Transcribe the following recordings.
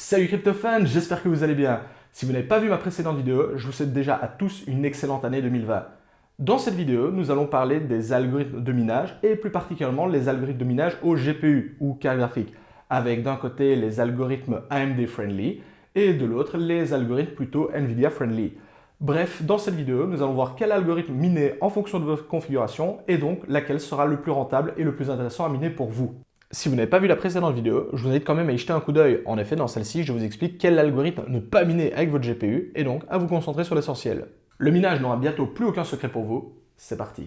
Salut crypto-fans, j'espère que vous allez bien. Si vous n'avez pas vu ma précédente vidéo, je vous souhaite déjà à tous une excellente année 2020. Dans cette vidéo, nous allons parler des algorithmes de minage et plus particulièrement les algorithmes de minage au GPU ou carte graphique, avec d'un côté les algorithmes AMD friendly et de l'autre les algorithmes plutôt Nvidia friendly. Bref, dans cette vidéo, nous allons voir quel algorithme miner en fonction de votre configuration et donc laquelle sera le plus rentable et le plus intéressant à miner pour vous. Si vous n'avez pas vu la précédente vidéo, je vous invite quand même à y jeter un coup d'œil. En effet, dans celle-ci, je vous explique quel algorithme ne pas miner avec votre GPU et donc à vous concentrer sur l'essentiel. Le minage n'aura bientôt plus aucun secret pour vous. C'est parti.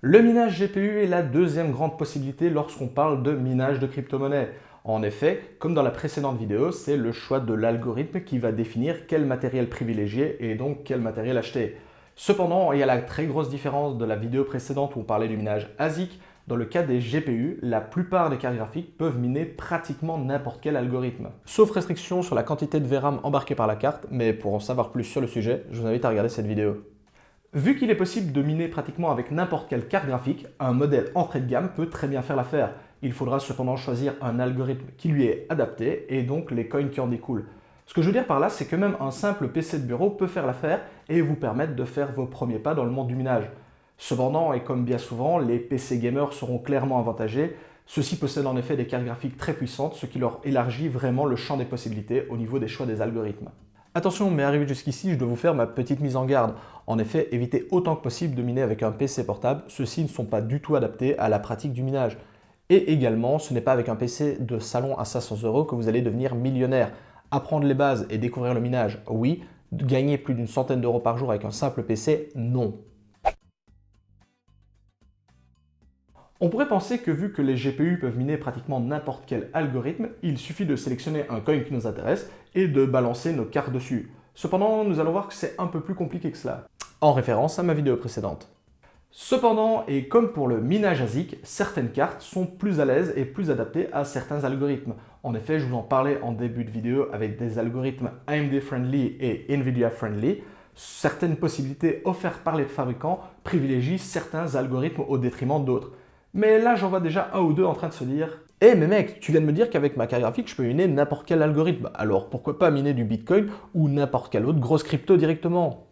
Le minage GPU est la deuxième grande possibilité lorsqu'on parle de minage de crypto-monnaie. En effet, comme dans la précédente vidéo, c'est le choix de l'algorithme qui va définir quel matériel privilégier et donc quel matériel acheter. Cependant, il y a la très grosse différence de la vidéo précédente où on parlait du minage ASIC. Dans le cas des GPU, la plupart des cartes graphiques peuvent miner pratiquement n'importe quel algorithme. Sauf restriction sur la quantité de VRAM embarquée par la carte, mais pour en savoir plus sur le sujet, je vous invite à regarder cette vidéo. Vu qu'il est possible de miner pratiquement avec n'importe quelle carte graphique, un modèle entrée de gamme peut très bien faire l'affaire. Il faudra cependant choisir un algorithme qui lui est adapté et donc les coins qui en découlent. Ce que je veux dire par là, c'est que même un simple PC de bureau peut faire l'affaire et vous permettre de faire vos premiers pas dans le monde du minage. Cependant, et comme bien souvent, les PC gamers seront clairement avantagés. Ceux-ci possèdent en effet des cartes graphiques très puissantes, ce qui leur élargit vraiment le champ des possibilités au niveau des choix des algorithmes. Attention, mais arrivé jusqu'ici, je dois vous faire ma petite mise en garde. En effet, évitez autant que possible de miner avec un PC portable. Ceux-ci ne sont pas du tout adaptés à la pratique du minage. Et également, ce n'est pas avec un PC de salon à 500 € que vous allez devenir millionnaire. Apprendre les bases et découvrir le minage, oui. Gagner plus d'une centaine d'euros par jour avec un simple PC, non. On pourrait penser que vu que les GPU peuvent miner pratiquement n'importe quel algorithme, il suffit de sélectionner un coin qui nous intéresse et de balancer nos cartes dessus. Cependant, nous allons voir que c'est un peu plus compliqué que cela, en référence à ma vidéo précédente. Cependant, et comme pour le minage ASIC, certaines cartes sont plus à l'aise et plus adaptées à certains algorithmes. En effet, je vous en parlais en début de vidéo avec des algorithmes AMD friendly et Nvidia friendly. Certaines possibilités offertes par les fabricants privilégient certains algorithmes au détriment d'autres. Mais là, j'en vois déjà un ou deux en train de se dire « Eh mais mec, tu viens de me dire qu'avec ma carte graphique, je peux miner n'importe quel algorithme. Alors pourquoi pas miner du Bitcoin ou n'importe quelle autre grosse crypto directement ?»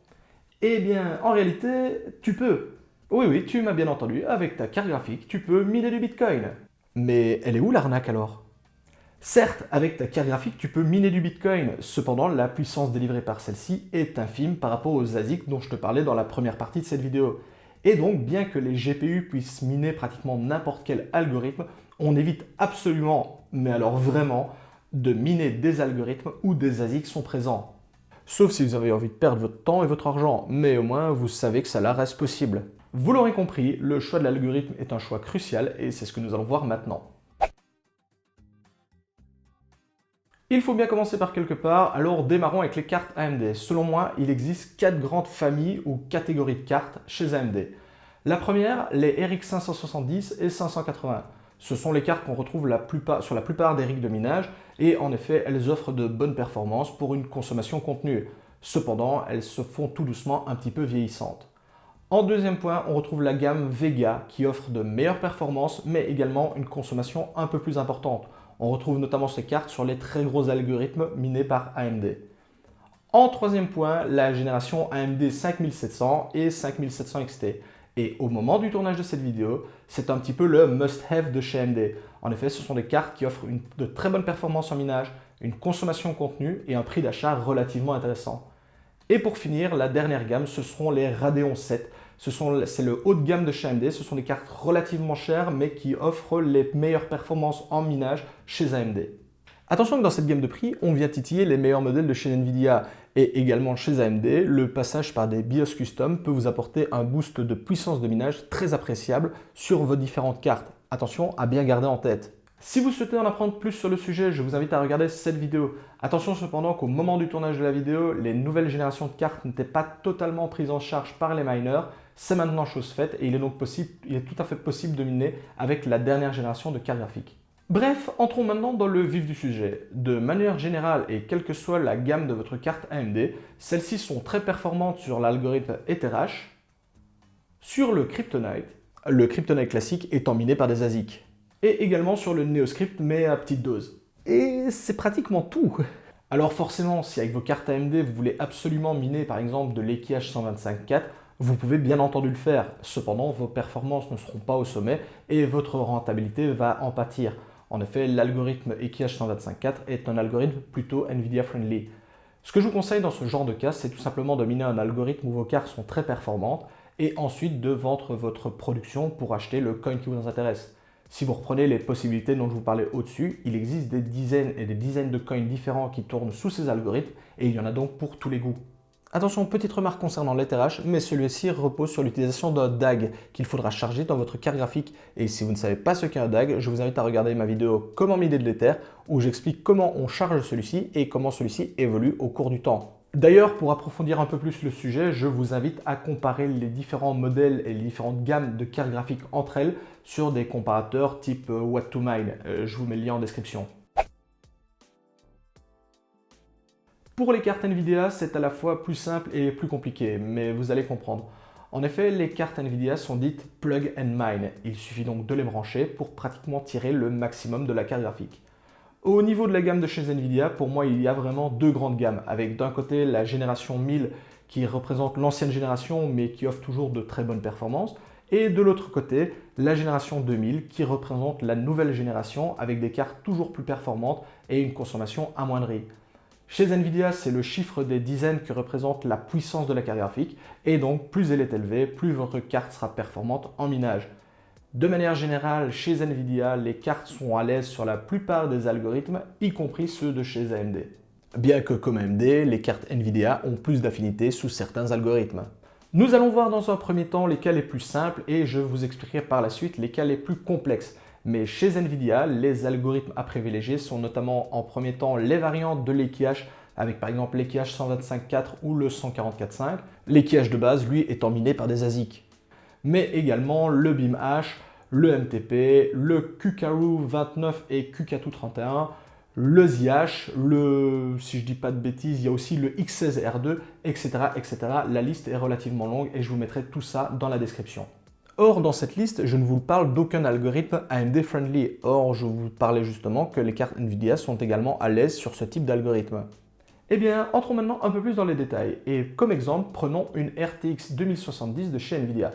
Eh bien, en réalité, tu peux. Oui, tu m'as bien entendu, avec ta carte graphique, tu peux miner du Bitcoin. Mais elle est où l'arnaque alors? Certes, avec ta carte graphique, tu peux miner du Bitcoin. Cependant, la puissance délivrée par celle-ci est infime par rapport aux ASIC dont je te parlais dans la première partie de cette vidéo. Et donc, bien que les GPU puissent miner pratiquement n'importe quel algorithme, on évite absolument, mais alors vraiment, de miner des algorithmes où des ASIC sont présents. Sauf si vous avez envie de perdre votre temps et votre argent, mais au moins vous savez que cela reste possible. Vous l'aurez compris, le choix de l'algorithme est un choix crucial et c'est ce que nous allons voir maintenant. Il faut bien commencer par quelque part, alors démarrons avec les cartes AMD. Selon moi, il existe 4 grandes familles ou catégories de cartes chez AMD. La première, les RX 570 et 580. Ce sont les cartes qu'on retrouve sur la plupart des rigs de minage et en effet, elles offrent de bonnes performances pour une consommation contenue. Cependant, elles se font tout doucement un petit peu vieillissantes. En deuxième point, on retrouve la gamme Vega qui offre de meilleures performances mais également une consommation un peu plus importante. On retrouve notamment ces cartes sur les très gros algorithmes minés par AMD. En troisième point, la génération AMD 5700 et 5700 XT. Et au moment du tournage de cette vidéo, c'est un petit peu le must-have de chez AMD. En effet, ce sont des cartes qui offrent de très bonnes performances en minage, une consommation contenue et un prix d'achat relativement intéressant. Et pour finir, la dernière gamme, ce seront les Radeon 7. C'est le haut de gamme de chez AMD, ce sont des cartes relativement chères mais qui offrent les meilleures performances en minage chez AMD. Attention que dans cette gamme de prix, on vient titiller les meilleurs modèles de chez Nvidia et également chez AMD, le passage par des BIOS custom peut vous apporter un boost de puissance de minage très appréciable sur vos différentes cartes. Attention à bien garder en tête. Si vous souhaitez en apprendre plus sur le sujet, je vous invite à regarder cette vidéo. Attention cependant qu'au moment du tournage de la vidéo, les nouvelles générations de cartes n'étaient pas totalement prises en charge par les miners. C'est maintenant chose faite et il est tout à fait possible de miner avec la dernière génération de cartes graphiques. Bref, entrons maintenant dans le vif du sujet. De manière générale, et quelle que soit la gamme de votre carte AMD, celles-ci sont très performantes sur l'algorithme EtherHash, sur le Kryptonite classique étant miné par des ASIC, et également sur le Neoscript mais à petite dose. Et c'est pratiquement tout. Alors forcément, si avec vos cartes AMD vous voulez absolument miner par exemple de l'Equiash 125.4, vous pouvez bien entendu le faire. Cependant, vos performances ne seront pas au sommet et votre rentabilité va en pâtir. En effet, l'algorithme Equiash 125.4 est un algorithme plutôt Nvidia friendly. Ce que je vous conseille dans ce genre de cas, c'est tout simplement de miner un algorithme où vos cartes sont très performantes et ensuite de vendre votre production pour acheter le coin qui vous intéresse. Si vous reprenez les possibilités dont je vous parlais au-dessus, il existe des dizaines et des dizaines de coins différents qui tournent sous ces algorithmes et il y en a donc pour tous les goûts. Attention, petite remarque concernant l'EtherHash, mais celui-ci repose sur l'utilisation d'un DAG qu'il faudra charger dans votre carte graphique. Et si vous ne savez pas ce qu'est un DAG, je vous invite à regarder ma vidéo Comment miner de l'Ether où j'explique comment on charge celui-ci et comment celui-ci évolue au cours du temps. D'ailleurs, pour approfondir un peu plus le sujet, je vous invite à comparer les différents modèles et les différentes gammes de cartes graphiques entre elles sur des comparateurs type What2Mine. Je vous mets le lien en description. Pour les cartes Nvidia, c'est à la fois plus simple et plus compliqué, mais vous allez comprendre. En effet, les cartes Nvidia sont dites plug and mine. Il suffit donc de les brancher pour pratiquement tirer le maximum de la carte graphique. Au niveau de la gamme de chez Nvidia, pour moi, il y a vraiment deux grandes gammes, avec d'un côté la génération 1000 qui représente l'ancienne génération mais qui offre toujours de très bonnes performances, et de l'autre côté, la génération 2000 qui représente la nouvelle génération avec des cartes toujours plus performantes et une consommation amoindrie. Chez Nvidia, c'est le chiffre des dizaines qui représente la puissance de la carte graphique et donc plus elle est élevée, plus votre carte sera performante en minage. De manière générale, chez Nvidia, les cartes sont à l'aise sur la plupart des algorithmes, y compris ceux de chez AMD. Bien que comme AMD, les cartes Nvidia ont plus d'affinité sous certains algorithmes. Nous allons voir dans un premier temps les cas les plus simples et je vous expliquerai par la suite les cas les plus complexes. Mais chez Nvidia, les algorithmes à privilégier sont notamment en premier temps les variantes de l'Equiash avec par exemple l'Equiash 125.4 ou le 144.5, l'Equiash de base lui étant miné par des ASIC. Mais également le BeamH, le MTP, le Kukaru 29 et Kukatu 31, le ZH, si je dis pas de bêtises, il y a aussi le X16R2, etc., etc. La liste est relativement longue et je vous mettrai tout ça dans la description. Or, dans cette liste, je ne vous parle d'aucun algorithme AMD friendly. Or, je vous parlais justement que les cartes Nvidia sont également à l'aise sur ce type d'algorithme. Eh bien, entrons maintenant un peu plus dans les détails. Et comme exemple, prenons une RTX 2070 de chez Nvidia.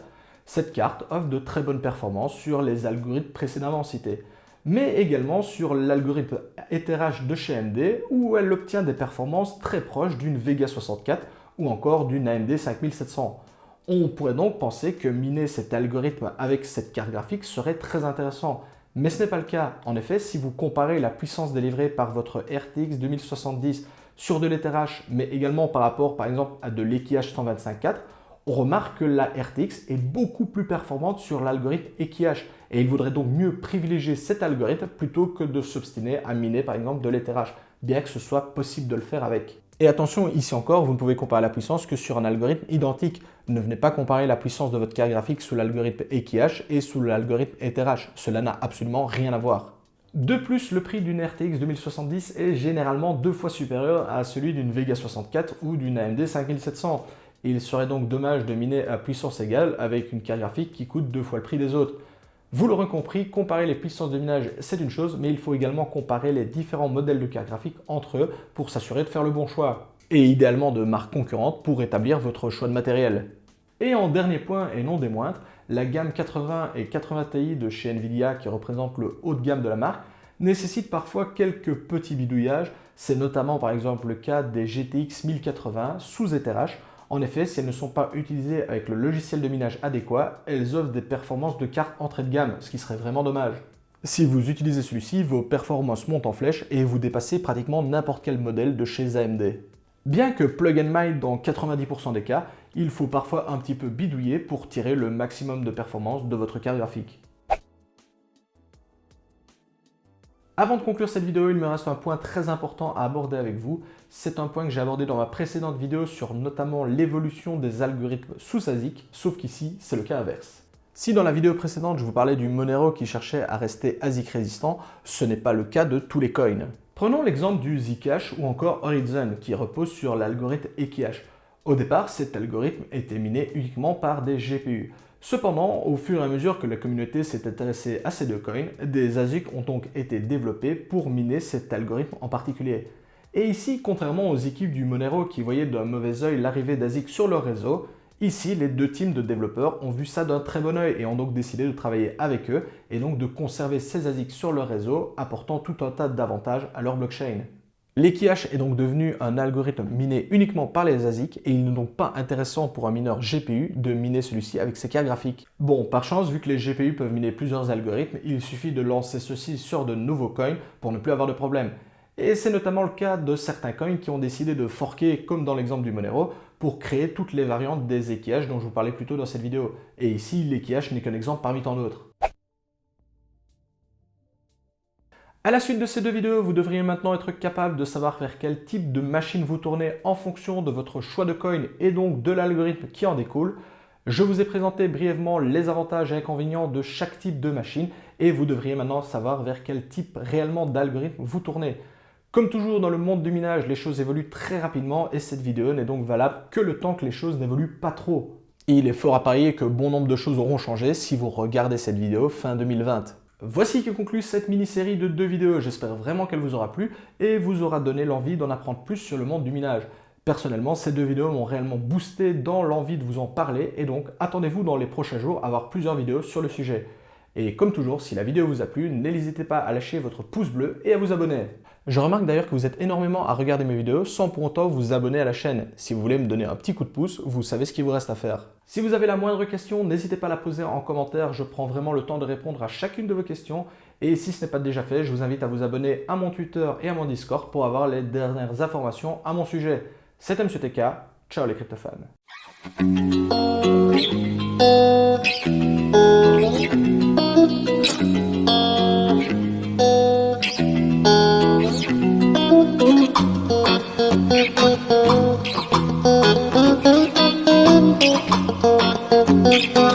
Cette carte offre de très bonnes performances sur les algorithmes précédemment cités, mais également sur l'algorithme EtherHash de chez AMD où elle obtient des performances très proches d'une Vega 64 ou encore d'une AMD 5700. On pourrait donc penser que miner cet algorithme avec cette carte graphique serait très intéressant. Mais ce n'est pas le cas. En effet, si vous comparez la puissance délivrée par votre RTX 2070 sur de l'EtherHash, mais également par rapport par exemple à de l'Equiash 125.4, on remarque que la RTX est beaucoup plus performante sur l'algorithme Equiash. Et il vaudrait donc mieux privilégier cet algorithme plutôt que de s'obstiner à miner par exemple de l'EtherHash, bien que ce soit possible de le faire avec. Et attention, ici encore, vous ne pouvez comparer la puissance que sur un algorithme identique. Ne venez pas comparer la puissance de votre carte graphique sous l'algorithme Equiash et sous l'algorithme EtherHash. Cela n'a absolument rien à voir. De plus, le prix d'une RTX 2070 est généralement 2 fois supérieur à celui d'une Vega 64 ou d'une AMD 5700. Il serait donc dommage de miner à puissance égale avec une carte graphique qui coûte 2 fois le prix des autres. Vous l'aurez compris, comparer les puissances de minage, c'est une chose, mais il faut également comparer les différents modèles de cartes graphiques entre eux pour s'assurer de faire le bon choix. Et idéalement de marques concurrentes pour établir votre choix de matériel. Et en dernier point, et non des moindres, la gamme 80 et 80 Ti de chez Nvidia, qui représente le haut de gamme de la marque, nécessite parfois quelques petits bidouillages. C'est notamment par exemple le cas des GTX 1080 sous EtherHash. En effet, si elles ne sont pas utilisées avec le logiciel de minage adéquat, elles offrent des performances de cartes entrée de gamme, ce qui serait vraiment dommage. Si vous utilisez celui-ci, vos performances montent en flèche et vous dépassez pratiquement n'importe quel modèle de chez AMD. Bien que plug and mine dans 90% des cas, il faut parfois un petit peu bidouiller pour tirer le maximum de performance de votre carte graphique. Avant de conclure cette vidéo, il me reste un point très important à aborder avec vous. C'est un point que j'ai abordé dans ma précédente vidéo sur notamment l'évolution des algorithmes sous ASIC, sauf qu'ici, c'est le cas inverse. Si dans la vidéo précédente, je vous parlais du Monero qui cherchait à rester ASIC résistant, ce n'est pas le cas de tous les coins. Prenons l'exemple du Zcash ou encore Horizon qui repose sur l'algorithme Ecash. Au départ, cet algorithme était miné uniquement par des GPU. Cependant, au fur et à mesure que la communauté s'est intéressée à ces deux coins, des ASIC ont donc été développés pour miner cet algorithme en particulier. Et ici, contrairement aux équipes du Monero qui voyaient d'un mauvais œil l'arrivée d'ASIC sur leur réseau, ici, les deux teams de développeurs ont vu ça d'un très bon œil et ont donc décidé de travailler avec eux et donc de conserver ces ASIC sur leur réseau, apportant tout un tas d'avantages à leur blockchain. L'Ecash est donc devenu un algorithme miné uniquement par les ASIC et il n'est donc pas intéressant pour un mineur GPU de miner celui-ci avec ses cartes graphiques. Bon, par chance, vu que les GPU peuvent miner plusieurs algorithmes, il suffit de lancer ceci sur de nouveaux coins pour ne plus avoir de problème. Et c'est notamment le cas de certains coins qui ont décidé de forker, comme dans l'exemple du Monero, pour créer toutes les variantes des Ecash dont je vous parlais plus tôt dans cette vidéo. Et ici, l'Ecash n'est qu'un exemple parmi tant d'autres. À la suite de ces deux vidéos, vous devriez maintenant être capable de savoir vers quel type de machine vous tournez en fonction de votre choix de coin et donc de l'algorithme qui en découle. Je vous ai présenté brièvement les avantages et inconvénients de chaque type de machine et vous devriez maintenant savoir vers quel type réellement d'algorithme vous tournez. Comme toujours dans le monde du minage, les choses évoluent très rapidement et cette vidéo n'est donc valable que le temps que les choses n'évoluent pas trop. Et il est fort à parier que bon nombre de choses auront changé si vous regardez cette vidéo fin 2020. Voici qui conclut cette mini-série de 2 vidéos. J'espère vraiment qu'elle vous aura plu et vous aura donné l'envie d'en apprendre plus sur le monde du minage. Personnellement, ces 2 vidéos m'ont réellement boosté dans l'envie de vous en parler et donc attendez-vous dans les prochains jours à voir plusieurs vidéos sur le sujet. Et comme toujours, si la vidéo vous a plu, n'hésitez pas à lâcher votre pouce bleu et à vous abonner. Je remarque d'ailleurs que vous êtes énormément à regarder mes vidéos sans pour autant vous abonner à la chaîne. Si vous voulez me donner un petit coup de pouce, vous savez ce qu'il vous reste à faire. Si vous avez la moindre question, n'hésitez pas à la poser en commentaire, je prends vraiment le temps de répondre à chacune de vos questions. Et si ce n'est pas déjà fait, je vous invite à vous abonner à mon Twitter et à mon Discord pour avoir les dernières informations à mon sujet. C'était M. TK, ciao les cryptofans. Thank you.